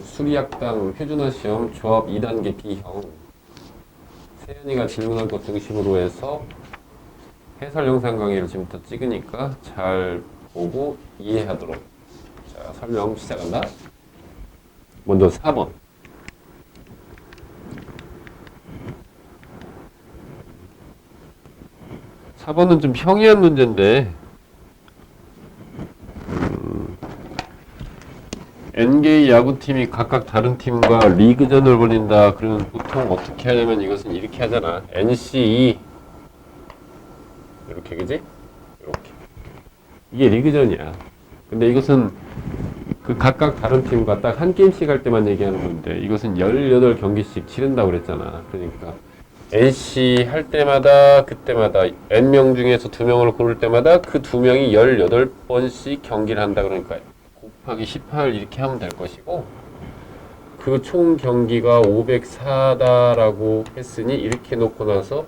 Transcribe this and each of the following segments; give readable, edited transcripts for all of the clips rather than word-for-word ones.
수리학당 표준화 시험 조합 2단계 B형 세연이가 질문한 것 중심으로 해서 해설 영상 강의를 지금부터 찍으니까 잘 보고 이해하도록. 자, 설명 시작한다. 먼저 4번. 4번은 좀 평이한 문제인데 NK 야구팀이 각각 다른 팀과 리그전을 벌린다. 그러면 보통 어떻게 하냐면 이것은 이렇게 하잖아. NC2 이렇게, 그지? 이렇게. 이게 리그전이야. 근데 이것은 그 각각 다른 팀과 딱 한 게임씩 할 때만 얘기하는 건데 이것은 18경기씩 치른다고 그랬잖아. 그러니까 NC 할 때마다 그때마다 N명 중에서 2명을 고를 때마다 그 2명이 18번씩 경기를 한다. 그러니까 곱하기 18 이렇게 하면 될 것이고, 그 총 경기가 504다라고 했으니 이렇게 놓고 나서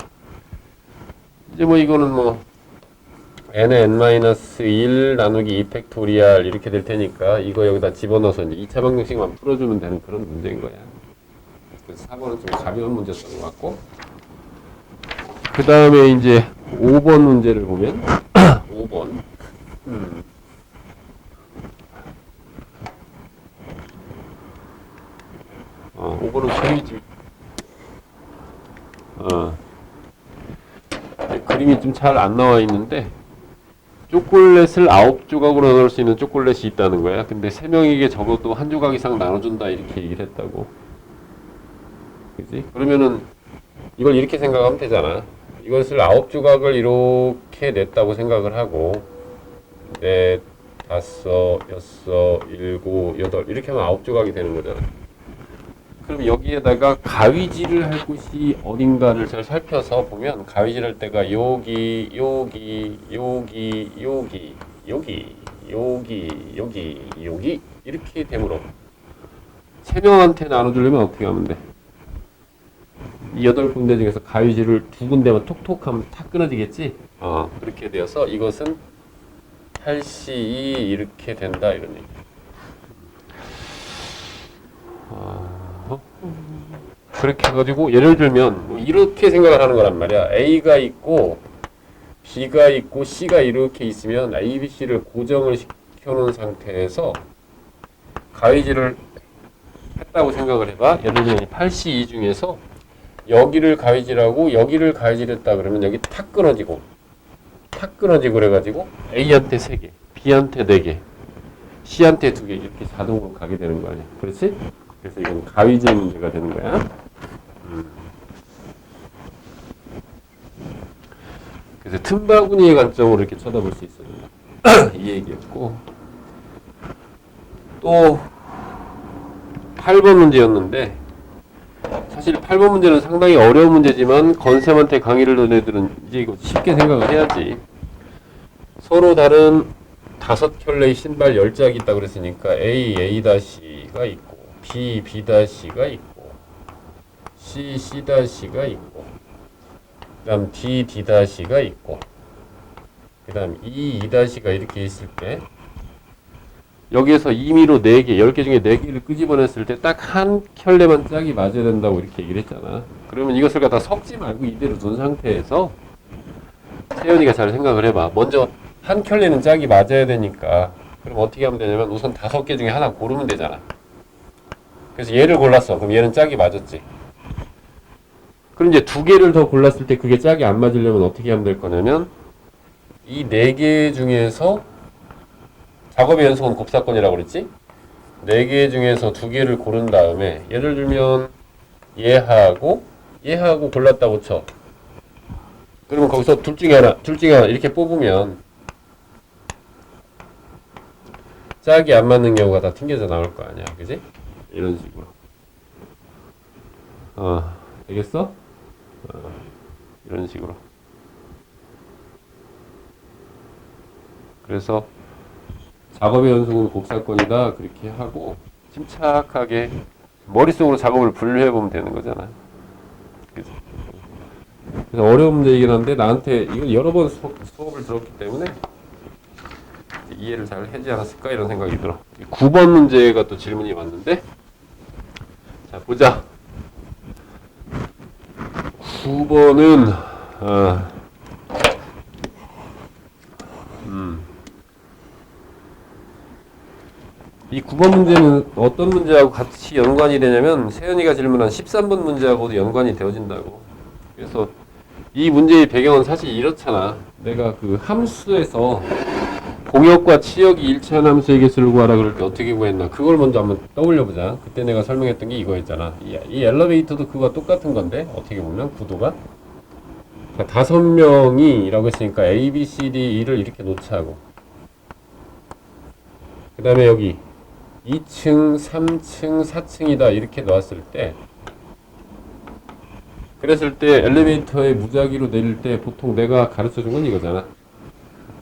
이제 뭐 이거는 뭐 n의 n-1 나누기 2 팩토리알 이렇게 될 테니까 이거 여기다 집어넣어서 이제 2차 방정식만 풀어주면 되는 그런 문제인 거야. 그래서 4번은 좀 가벼운 문제였던 것 같고, 그 다음에 이제 5번 문제를 보면 5번 5번은 그림이 그림이 좀 잘 안 나와 있는데 초콜릿을 9조각으로 나눌 수 있는 초콜릿이 있다는 거야. 근데 3명에게 적어도 1조각 이상 나눠준다 이렇게 얘기를 했다고. 그지? 그러면은 이걸 이렇게 생각하면 되잖아. 이것을 9조각을 이렇게 냈다고 생각을 하고 넷, 다섯, 여섯, 일곱, 여덟 이렇게 하면 9조각이 되는 거잖아. 그럼 여기에다가 가위질을 할 곳이 어딘가를 잘 살펴서 보면 가위질할 때가 여기, 여기, 여기, 여기, 여기, 여기, 여기, 여기 이렇게 되므로 3명한테 나눠주려면 어떻게 하면 돼? 이 8군데 중에서 가위질을 2군데만 톡톡 하면 탁 끊어지겠지? 그렇게 되어서 이것은 8C2 이렇게 된다 이런 얘기. 그렇게 해가지고 예를 들면 이렇게 생각을 하는 거란 말이야. A가 있고 B가 있고 C가 이렇게 있으면 A, B, C를 고정을 시켜놓은 상태에서 가위질을 했다고 생각을 해봐. 예를 들면 8C2 중에서 여기를 가위질하고 여기를 가위질했다 그러면 여기 탁 끊어지고 그래가지고 A한테 3개, B한테 4개, C한테 2개 이렇게 자동으로 가게 되는 거 아니야. 그렇지? 그래서 이건 가위질 문제가 되는 거야. 그래서 틈바구니의 관점으로 이렇게 쳐다볼 수 있어요. 이 얘기였고, 또 8번 문제였는데 사실 8번 문제는 상당히 어려운 문제지만 건쌤한테 강의를 듣는 애들은 이제 이거 쉽게 생각을 해야지. 서로 다른 5켤레의 신발 10짝이 있다고 그랬으니까 A, A-가 있고 B, B-가 있고 C, C-가 있고 그 다음 D, D-가 있고 그 다음 E, E-가 이렇게 있을 때 여기에서 임의로 4개, 10개 중에 4개를 끄집어냈을 때 딱 한 켤레만 짝이 맞아야 된다고 이렇게 얘기를 했잖아. 그러면 이것을 갖다 섞지 말고 이대로 둔 상태에서 세연이가 잘 생각을 해봐. 먼저 한 켤레는 짝이 맞아야 되니까 그럼 어떻게 하면 되냐면 우선 5개 중에 하나 고르면 되잖아. 그래서 얘를 골랐어. 그럼 얘는 짝이 맞았지. 그럼 이제 2개를 더 골랐을 때 그게 짝이 안 맞으려면 어떻게 하면 될 거냐면 이 4개 중에서 작업의 연속은 곱사건이라고 그랬지? 4개 중에서 2개를 고른 다음에 예를 들면 얘하고 골랐다고 쳐. 그러면 거기서 둘 중에 하나 이렇게 뽑으면 짝이 안 맞는 경우가 다 튕겨져 나올 거 아니야. 그지? 이런 식으로. 되겠어? 이런 식으로. 그래서 작업의 연속은 곱사건이다 그렇게 하고 침착하게 머릿속으로 작업을 분류해보면 되는 거잖아. 그래서 어려운 문제이긴 한데 나한테 이걸 여러 번 수업을 들었기 때문에 이해를 잘 하지 않았을까 이런 생각이 들어. 9번 문제가 또 질문이 왔는데 자, 보자. 9번은 이 9번 문제는 어떤 문제하고 같이 연관이 되냐면 세연이가 질문한 13번 문제하고도 연관이 되어진다고. 그래서 이 문제의 배경은 사실 이렇잖아. 내가 그 함수에서 공역과 치역이 일치한 함수의 개수를 구하라 그럴 때 어떻게 구했나 그걸 먼저 한번 떠올려보자. 그때 내가 설명했던 게 이거였잖아. 이 엘리베이터도 그거와 똑같은 건데 어떻게 보면 구도가 5명이라고 했으니까 A, B, C, D, E를 이렇게 놓자고. 그 다음에 여기 2층, 3층, 4층이다 이렇게 놓았을 때 그랬을 때 엘리베이터의 무작위로 내릴 때 보통 내가 가르쳐준 건 이거잖아.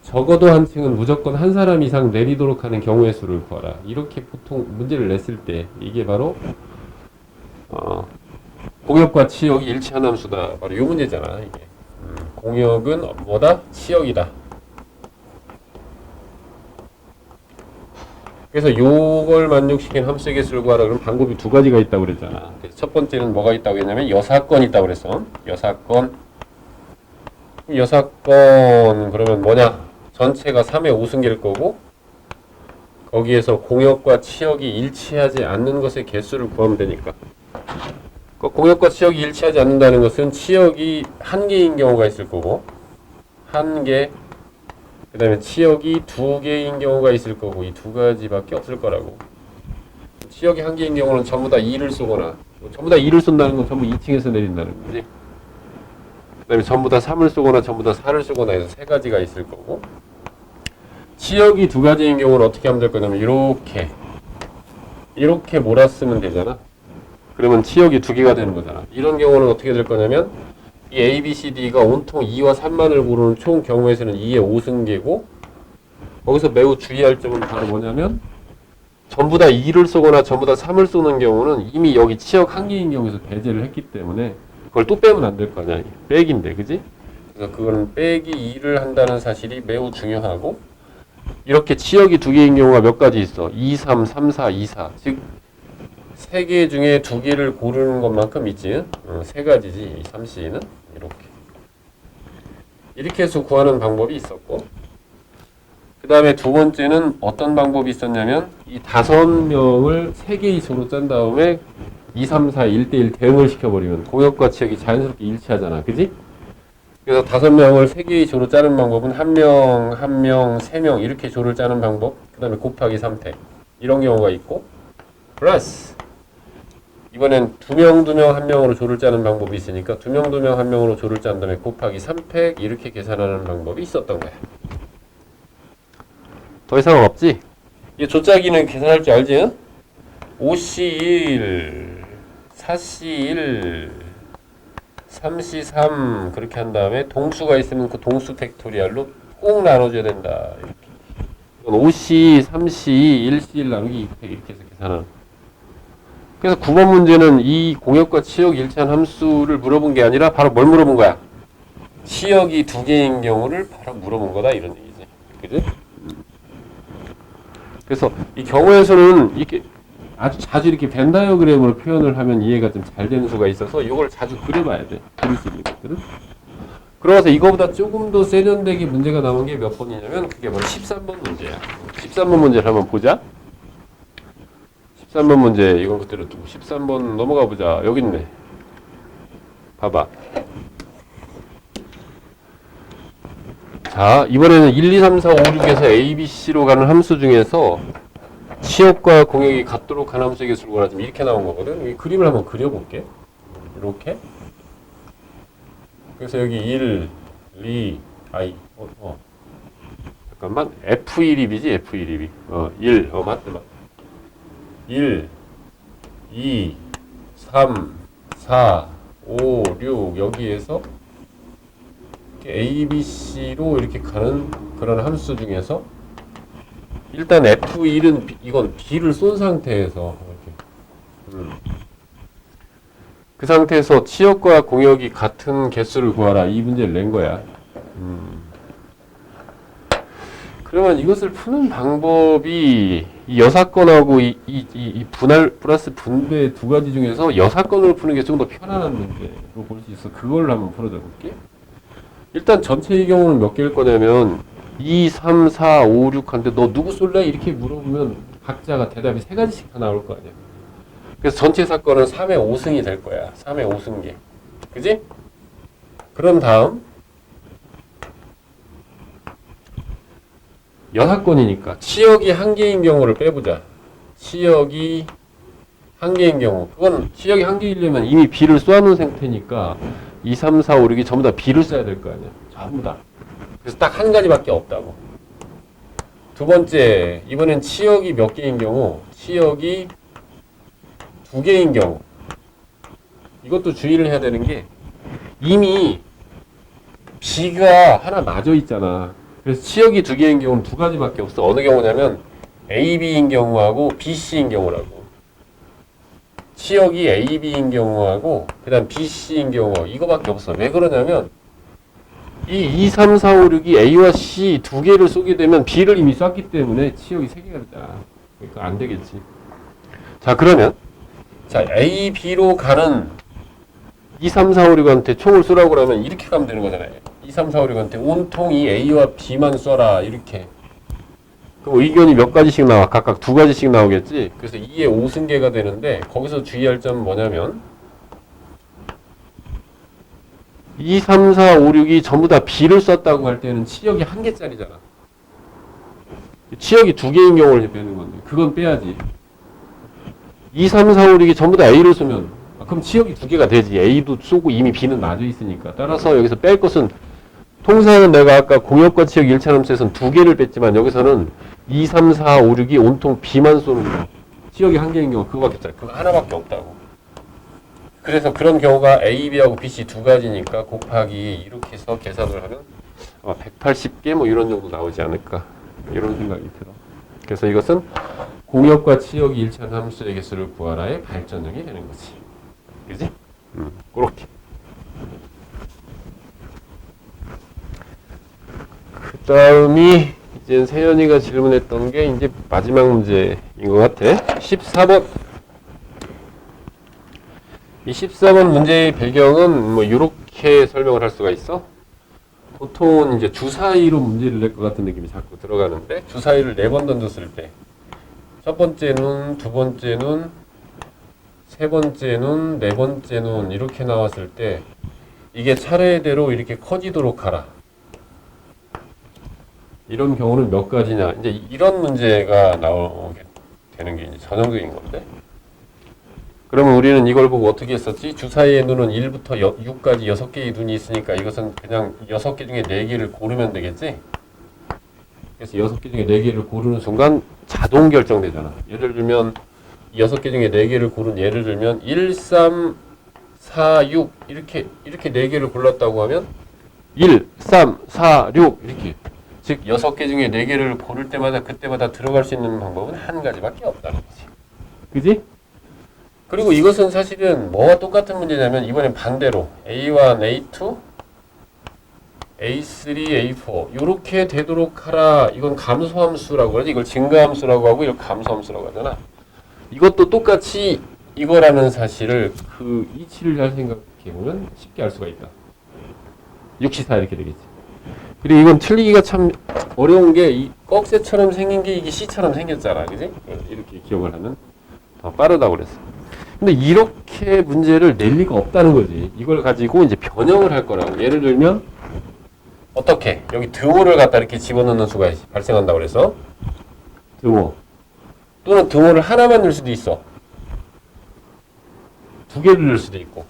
적어도 한 층은 무조건 한 사람 이상 내리도록 하는 경우의 수를 구하라. 이렇게 보통 문제를 냈을 때 이게 바로 공역과 치역이 일치한 함수다. 바로 이 문제잖아. 이게 공역은 뭐다? 치역이다. 그래서 요걸 만족시킨 함수의 개수를 구하라. 그럼 방법이 두 가지가 있다고 그랬잖아. 그래서 첫 번째는 뭐가 있다고 했냐면 여사건 있다고 그랬어. 여사건 그러면 뭐냐? 전체가 3의 5승계일 거고 거기에서 공역과 치역이 일치하지 않는 것의 개수를 구하면 되니까. 공역과 치역이 일치하지 않는다는 것은 치역이 한 개인 경우가 있을 거고 한 개, 그 다음에 치역이 두 개인 경우가 있을 거고 이 두 가지밖에 없을 거라고. 치역이 한 개인 경우는 전부 다 2를 쏘거나 전부 다 2를 쏜다는 건 전부 2층에서 내린다는 거지. 그 다음에 전부 다 3을 쏘거나 전부 다 4를 쏘거나 해서 세 가지가 있을 거고 치역이 두 가지인 경우는 어떻게 하면 될 거냐면 이렇게 몰았으면 되잖아. 그러면 치역이 두 개가 되는 거잖아. 이런 경우는 어떻게 될 거냐면 이 A, B, C, D가 온통 2와 3만을 고르는 총 경우의 수는 2의 5승계고 거기서 매우 주의할 점은 바로 뭐냐면 전부 다 2를 쏘거나 전부 다 3을 쏘는 경우는 이미 여기 치역 한 개인 경우에서 배제를 했기 때문에 그걸 또 빼면 안 될 거 아니야. 빼기인데, 그지? 그래서 그거는 빼기 2를 한다는 사실이 매우 중요하고 이렇게 치역이 두 개인 경우가 몇 가지 있어. 2, 3, 3, 4, 2, 4. 즉, 세 개 중에 두 개를 고르는 것만큼 있지. 세 가지지. 이 3C는 이렇게 해서 구하는 방법이 있었고 그 다음에 두 번째는 어떤 방법이 있었냐면 이 5명을 세 개의 조로 짠 다음에 2, 3, 4, 1대1 대응을 시켜버리면 공역과 치역이 자연스럽게 일치하잖아. 그지? 그래서 5명을 3개의 조로 짜는 방법은 1명, 1명, 3명 이렇게 조를 짜는 방법 그 다음에 곱하기 3팩 이런 경우가 있고 플러스 이번엔 2명, 2명, 1명으로 조를 짜는 방법이 있으니까 2명, 2명, 1명으로 조를 짠 다음에 곱하기 3팩 이렇게 계산하는 방법이 있었던 거야. 더 이상은 없지? 이 조짜기는 계산할 줄 알지? 응? 5C1 4C1 3C3 그렇게 한 다음에 동수가 있으면 그 동수 팩토리얼로 꼭 나눠줘야 된다. 이렇게. 이건 5C, 3C, 1C1 나누기 2팩 이렇게 해서 계산하는. 그래서 9번 문제는 이 공역과 치역 일치한 함수를 물어본 게 아니라 바로 뭘 물어본 거야? 치역이 두 개인 경우를 바로 물어본 거다 이런 얘기지. 그지? 그래서 이 경우에서는 이렇게 아주 자주 이렇게 벤 다이어그램으로 표현을 하면 이해가 좀 잘 되는 수가 있어서 이걸 자주 그려봐야 돼. 그릴 수 있는 것들은. 그러고서 이거보다 조금 더 세련되게 문제가 나온 게 몇 번이냐면 그게 바로 13번 문제야. 13번 문제를 한번 보자. 13번 문제 이걸 그대로 두고 13번 넘어가 보자. 여기 있네. 봐봐. 자, 이번에는 1, 2, 3, 4, 5, 6에서 A, B, C로 가는 함수 중에서 치역과 공역이 같도록 한 함수의 개수를 구하라. 이렇게 나온 거거든. 이 그림을 한번 그려볼게. 이렇게. 그래서 여기 1, 2, 잠깐만. F1입이지, F1입이. 1, 맞다. 1, 2, 3, 4, 5, 6 여기에서 A, B, C로 이렇게 가는 그런 함수 중에서 일단 F1은 이건 B를 쏜 상태에서 이렇게 그 상태에서 치역과 공역이 같은 개수를 구하라 이 문제를 낸 거야. 그러면 이것을 푸는 방법이 이 여사건하고 이 분할 플러스 분배 두 가지 중에서 여사건으로 푸는 게 좀 더 편안한 문제로 볼 수 있어. 그걸 한번 풀어줘 볼게. 일단 전체의 경우는 몇 개일 거냐면 2, 3, 4, 5, 6 한데 너 누구 쏠래? 이렇게 물어보면 각자가 대답이 세 가지씩 다 나올 거 아니야. 그래서 전체 사건은 3의 5승이 될 거야. 3의 5승계. 그지? 그런 다음 여사건이니까 치역이 한 개인 경우를 빼보자. 치역이 한 개인 경우. 그건 치역이 한 개이려면 이미 B를 쏘아놓은 상태니까 2, 3, 4, 5, 6이 전부 다 B를 써야 될 거 아니야. 전부 다. 그래서 딱 한 가지밖에 없다고. 두 번째, 이번엔 치역이 몇 개인 경우? 치역이 두 개인 경우. 이것도 주의를 해야 되는 게 이미 B가 하나 맞아 있잖아. 그래서 치역이 두 개인 경우는 두 가지밖에 없어. 어느 경우냐면 A, B인 경우하고 B, C인 경우라고. 치역이 A, B인 경우하고 그 다음 B, C인 경우 이거밖에 없어. 왜 그러냐면 이 2, 3, 4, 5, 6이 A와 C 두 개를 쏘게 되면 B를 이미 쐈기 때문에 치역이 세 개가 되잖아. 그러니까 안 되겠지. 자, 그러면 자 A, B로 가는 2, 3, 4, 5, 6한테 총을 쏘라고 그러면 이렇게 가면 되는 거잖아요. 2, 3, 4, 5, 6한테 온통 이 A와 B만 쏴라 이렇게. 그럼 의견이 몇 가지씩 나와? 각각 두 가지씩 나오겠지? 그래서 2의 5승계가 되는데 거기서 주의할 점은 뭐냐면 2, 3, 4, 5, 6이 전부 다 B를 썼다고 할 때는 치역이 한 개짜리잖아. 치역이 두 개인 경우를 빼는 건데 그건 빼야지. 2, 3, 4, 5, 6이 전부 다 A를 쏘면 그럼 치역이 두 개가 되지. A도 쏘고 이미 B는 놔져 있으니까. 따라서 여기서 뺄 것은 통상은 내가 아까 공역과 치역 1차 함수에서는 두 개를 뺐지만 여기서는 2, 3, 4, 5, 6이 온통 B만 쏘는 거. 치역이 한 개인 경우 그거밖에 없잖아. 그거 하나밖에 없다고. 그래서 그런 경우가 A, B하고 B, C 두 가지니까 곱하기 이렇게 해서 계산을 하면 180개 뭐 이런 정도 나오지 않을까. 이런 생각이 들어. 그래서 이것은 공역과 치역이 1차 함수의 개수를 구하라의 발전형이 되는 거지. 그지? 그렇게. 그 다음이 이제 세연이가 질문했던 게 이제 마지막 문제인 것 같아. 14번. 이 14번 문제의 배경은 뭐 이렇게 설명을 할 수가 있어. 보통은 이제 주사위로 문제를 낼 것 같은 느낌이 자꾸 들어가는데 주사위를 4번 던졌을 때 첫 번째 눈, 두 번째 눈, 세 번째 눈, 네 번째 눈 이렇게 나왔을 때 이게 차례대로 이렇게 커지도록 하라. 이런 경우는 몇 가지냐. 이제 이런 문제가 나오게 되는 게 이제 전형적인 건데. 그러면 우리는 이걸 보고 어떻게 했었지? 주사위의 눈은 1부터 6까지 6개의 눈이 있으니까 이것은 그냥 6개 중에 4개를 고르면 되겠지? 그래서 6개 중에 4개를 고르는 순간 자동 결정되잖아. 예를 들면 6개 중에 4개를 고른 예를 들면 1, 3, 4, 6 이렇게 4개를 골랐다고 하면 1, 3, 4, 6 이렇게 즉 6개 중에 4개를 고를 때마다 그때마다 들어갈 수 있는 방법은 한 가지밖에 없다는 거지. 그지? 그리고 이것은 사실은 뭐와 똑같은 문제냐면 이번엔 반대로 A1, A2, A3, A4 이렇게 되도록 하라. 이건 감소함수라고 하지. 이걸 증가함수라고 하고 이걸 감소함수라고 하잖아. 이것도 똑같이 이거라는 사실을 그 이치를 잘 생각해보면 쉽게 알 수가 있다. 6시4 이렇게 되겠지. 그리고 이건 틀리기가 참 어려운 게 이 꺽쇠처럼 생긴 게 이게 C처럼 생겼잖아. 그지? 이렇게 기억을 하면 더 빠르다고 그랬어. 근데 이렇게 문제를 낼 리가 없다는 거지. 이걸 가지고 이제 변형을 할 거라고. 예를 들면 어떻게? 여기 등호를 갖다 이렇게 집어넣는 수가 발생한다고 그래서 등호 또는 등호를 하나만 넣을 수도 있어. 두 개를 넣을 수도 있고.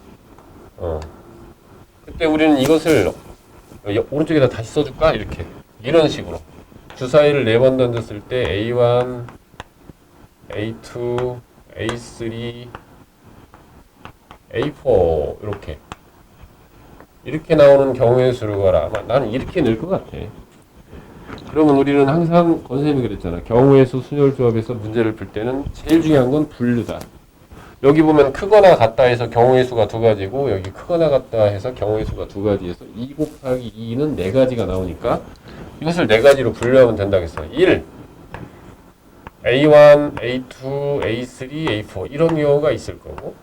그때 우리는 이것을 오른쪽에다 다시 써줄까? 이렇게 이런 식으로 주사위를 4번 던졌을 때 A1, A2, A3, A4 이렇게 나오는 경우의 수를 구하라. 아마 나는 이렇게 낼 것 같아. 그러면 우리는 항상 권선생님이 그랬잖아. 경우의 수 순열 조합에서 문제를 풀 때는 제일 중요한 건 분류다. 여기 보면 크거나 같다 해서 경우의 수가 두 가지고 여기 크거나 같다 해서 경우의 수가 두 가지에서 2 곱하기 2는 네 가지가 나오니까 이것을 네 가지로 분류하면 된다겠어요. 1. A1, A2, A3, A4 이런 경우가 있을 거고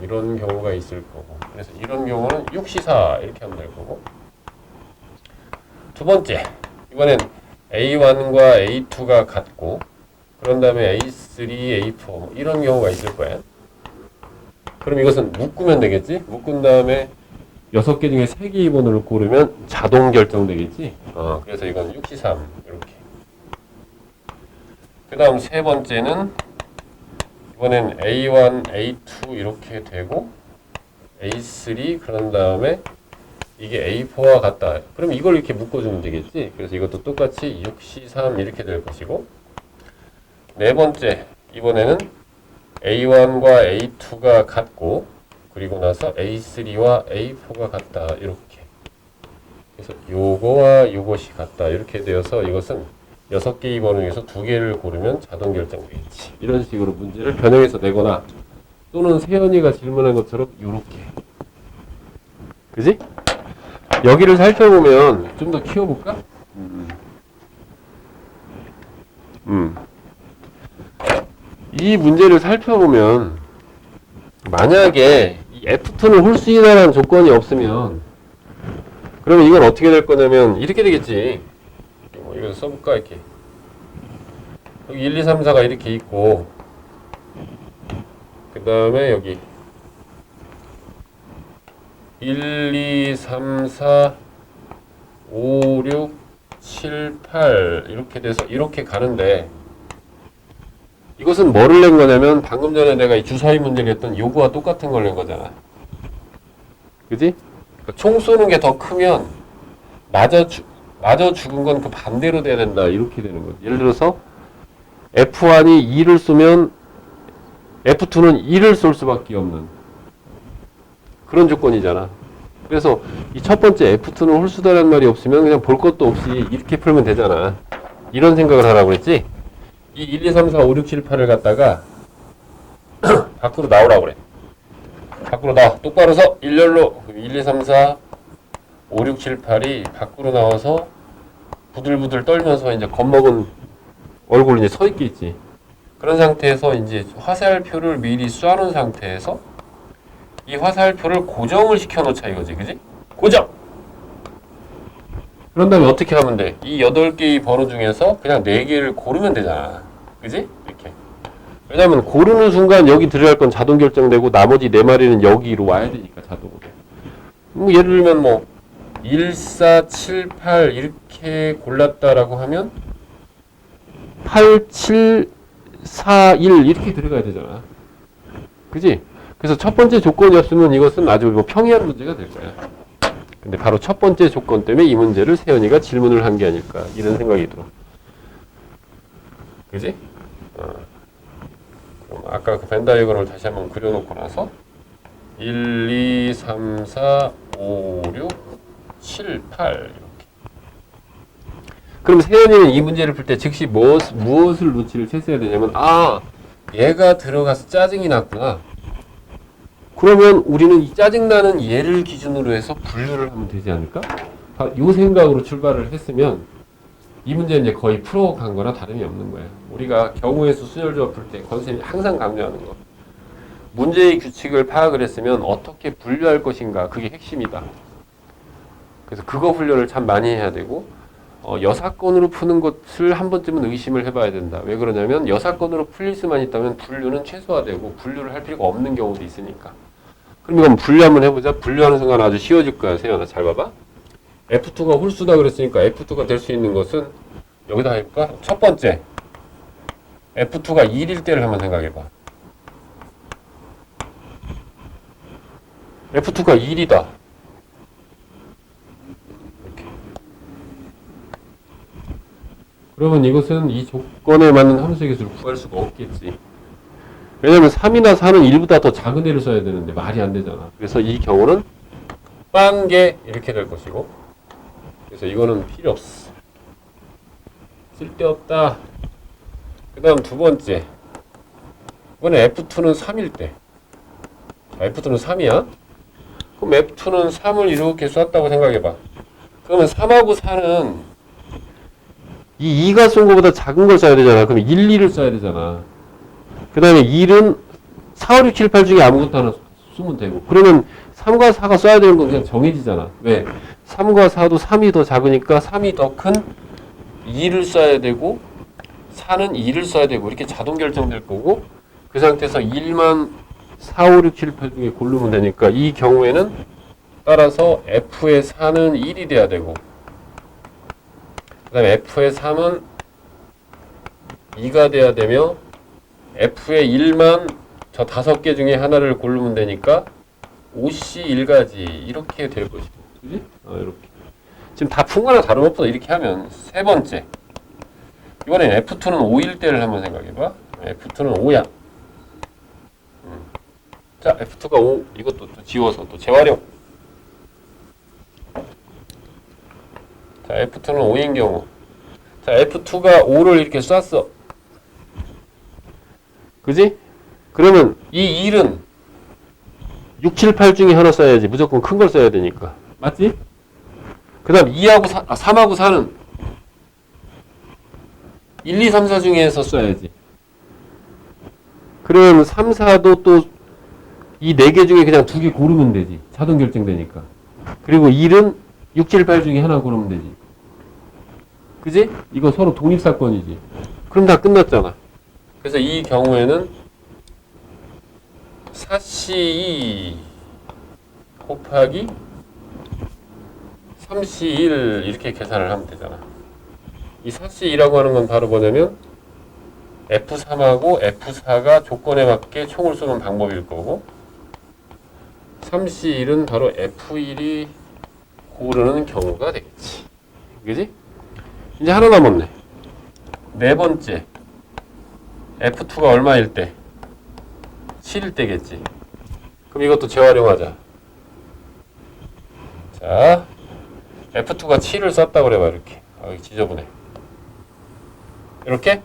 이런 경우가 있을 거고 그래서 이런 경우는 6시사 이렇게 하면 될 거고 두 번째 이번엔 A1과 A2가 같고 그런 다음에 A3, A4 이런 경우가 있을 거야. 그럼 이것은 묶으면 되겠지? 묶은 다음에 6개 중에 3개의 번호를 고르면 자동 결정되겠지? 그래서 이건 6시삼 이렇게. 그 다음 세 번째는 이번엔 A1, A2 이렇게 되고 A3 그런 다음에 이게 A4와 같다. 그럼 이걸 이렇게 묶어주면 되겠지? 그래서 이것도 똑같이 6시삼 이렇게 될 것이고 네 번째 이번에는 A1과 A2가 같고 그리고 나서 A3와 A4가 같다 이렇게 그래서 요거와 요것이 같다 이렇게 되어서 이것은 6개의 번호 중에서 2개를 고르면 자동 결정되겠지. 이런 식으로 문제를 변형해서 내거나 또는 세연이가 질문한 것처럼 요렇게 그지? 여기를 살펴보면 좀 더 키워볼까? 이 문제를 살펴보면 만약에 이 F2는 홀수이다라는 조건이 없으면 그러면 이건 어떻게 될 거냐면 이렇게 되겠지. 이거 써볼까 이렇게 여기 1, 2, 3, 4가 이렇게 있고 그 다음에 여기 1, 2, 3, 4, 5, 6, 7, 8 이렇게 돼서 이렇게 가는데 이것은 뭐를 낸 거냐면 방금 전에 내가 이 주사위 문제를 했던 요거와 똑같은 걸 낸 거잖아. 그지? 그러니까 총 쏘는 게 더 크면 맞아 죽은 건 그 반대로 돼야 된다. 이렇게 되는 거지. 예를 들어서 F1이 2를 쏘면 F2는 1을 쏠 수밖에 없는 그런 조건이잖아. 그래서 이 첫 번째 F2는 홀수다라는 말이 없으면 그냥 볼 것도 없이 이렇게 풀면 되잖아. 이런 생각을 하라고 그랬지? 이 1, 2, 3, 4, 5, 6, 7, 8을 갖다가 밖으로 나오라고 그래. 밖으로 나와. 똑바로 서 일렬로 1, 2, 3, 4, 5, 6, 7, 8이 밖으로 나와서 부들부들 떨면서 이제 겁먹은 얼굴 이제 서 있겠지. 그런 상태에서 이제 화살표를 미리 쏴놓은 상태에서 이 화살표를 고정을 시켜 놓자 이거지. 그지? 고정! 그런 다음에 어떻게 하면 돼? 이 8개의 번호 중에서 그냥 4개를 고르면 되잖아. 그지? 이렇게. 왜냐면 고르는 순간 여기 들어갈 건 자동 결정되고 나머지 4마리는 여기로 와야 되니까 자동으로. 뭐 예를 들면 뭐 1, 4, 7, 8 이렇게 골랐다라고 하면 8, 7, 4, 1 이렇게 들어가야 되잖아. 그지? 그래서 첫 번째 조건이 없으면 이것은 아주 뭐 평이한 문제가 될 거야. 근데 바로 첫 번째 조건 때문에 이 문제를 세연이가 질문을 한 게 아닐까 이런 생각이 들어. 그지? 그럼 아까 그 벤다이어그램을 다시 한번 그려놓고 나서 1, 2, 3, 4, 5, 6, 7, 8 이렇게. 그럼 세연이는 이 문제를 풀 때 즉시 무엇을 눈치를 챘어야 되냐면 얘가 들어가서 짜증이 났구나. 그러면 우리는 이 짜증나는 얘를 기준으로 해서 분류를 하면 되지 않을까? 이 생각으로 출발을 했으면 이 문제는 이제 거의 풀어간 거나 다름이 없는 거예요. 우리가 경우의 수 순열조합 풀 때 권쌤이 항상 강조하는 거. 문제의 규칙을 파악을 했으면 어떻게 분류할 것인가 그게 핵심이다. 그래서 그거 훈련을 참 많이 해야 되고 여사건으로 푸는 것을 한 번쯤은 의심을 해봐야 된다. 왜 그러냐면 여사건으로 풀릴 수만 있다면 분류는 최소화되고 분류를 할 필요가 없는 경우도 있으니까. 그럼 이건 분류 한번 해보자. 분류하는 순간 아주 쉬워질 거야. 세연아 잘 봐봐. F2가 홀수다 그랬으니까 F2가 될 수 있는 것은 여기다 해볼까? 첫 번째 F2가 1일 때를 한번 생각해봐. F2가 1이다. 이렇게. 그러면 이것은 이 조건에 맞는 함수의 개수를 구할 수가 없겠지. 왜냐면 3이나 4는 1보다 더 작은 애를 써야 되는데 말이 안 되잖아. 그래서 이 경우는 빵개 이렇게 될 것이고 그래서 이거는 필요 없어. 쓸데없다. 그 다음 두 번째 이번에 F2는 3일 때 F2는 3이야? 그럼 F2는 3을 이렇게 쐈다고 생각해봐. 그러면 3하고 4는 이 2가 쏜 거보다 작은 걸 써야 되잖아. 그럼 1, 2를 써야 되잖아. 그 다음에 1은 4, 5, 6, 7, 8 중에 아무것도 하나 쓰면 되고. 그러면 3과 4가 써야 되는 건 그냥 정해지잖아. 왜? 3과 4도 3이 더 작으니까 3이 더 큰 2를 써야 되고 4는 2를 써야 되고 이렇게 자동 결정될 거고 그 상태에서 1만 4, 5, 6, 7, 8 중에 고르면 되니까 이 경우에는 따라서 F의 4는 1이 돼야 되고 그 다음에 F의 3은 2가 돼야 되며 F의 1만 저 5개 중에 하나를 고르면 되니까 OC 1가지 이렇게 될 것이고 그지? 이렇게 지금 다 푼 거나 다름없어. 이렇게 하면 세 번째 이번엔 F2는 5일 때를 한번 생각해봐. F2는 5야. 자, F2가 5. 이것도 또 지워서 또 재활용. 자, F2는 5인 경우. 자, F2가 5를 이렇게 쐈어. 그지? 그러면 이 1은 6, 7, 8 중에 하나 써야지. 무조건 큰 걸 써야 되니까. 맞지? 그 다음 2하고 3하고 4는 1, 2, 3, 4 중에서 써야지. 그럼 3, 4도 또 이 4개 중에 그냥 2개 고르면 되지. 자동 결정되니까. 그리고 1은 6, 7, 8 중에 하나 고르면 되지. 그지? 이거 서로 독립사건이지. 그럼 다 끝났잖아. 그래서 이 경우에는 4C2 곱하기 3C1 이렇게 계산을 하면 되잖아. 이 4C2라고 하는 건 바로 뭐냐면 F3하고 F4가 조건에 맞게 총을 쏘는 방법일 거고 3C1은 바로 F1이 고르는 경우가 되겠지. 그지? 이제 하나 남았네. 네 번째 F2가 얼마일 때? 7일 때겠지. 그럼 이것도 재활용하자. 자, F2가 7을 썼다 그래봐. 이렇게. 여기 지저분해. 이렇게?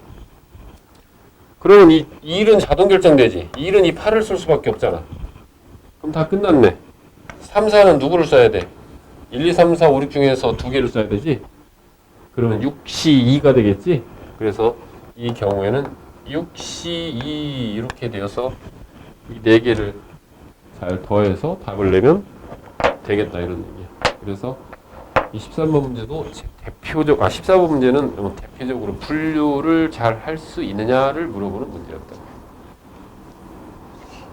그러면 이 1은 자동 결정되지. 1은 이 8을 쓸 수밖에 없잖아. 그럼 다 끝났네. 3, 4는 누구를 써야 돼? 1, 2, 3, 4, 5, 6 중에서 2개를 써야 되지? 그러면 6C2가 되겠지? 그래서 이 경우에는 6C2 이렇게 되어서 이 4개를 잘 더해서 답을 내면 되겠다 이런 얘기야. 그래서 이 13번 문제도 대표적 14번 문제는 대표적으로 분류를 잘 할 수 있느냐를 물어보는 문제였다.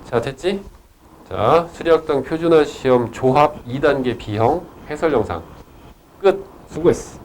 자, 됐지? 자, 수리학당 표준화 시험 조합 2단계 B형 해설 영상 끝. 수고했어.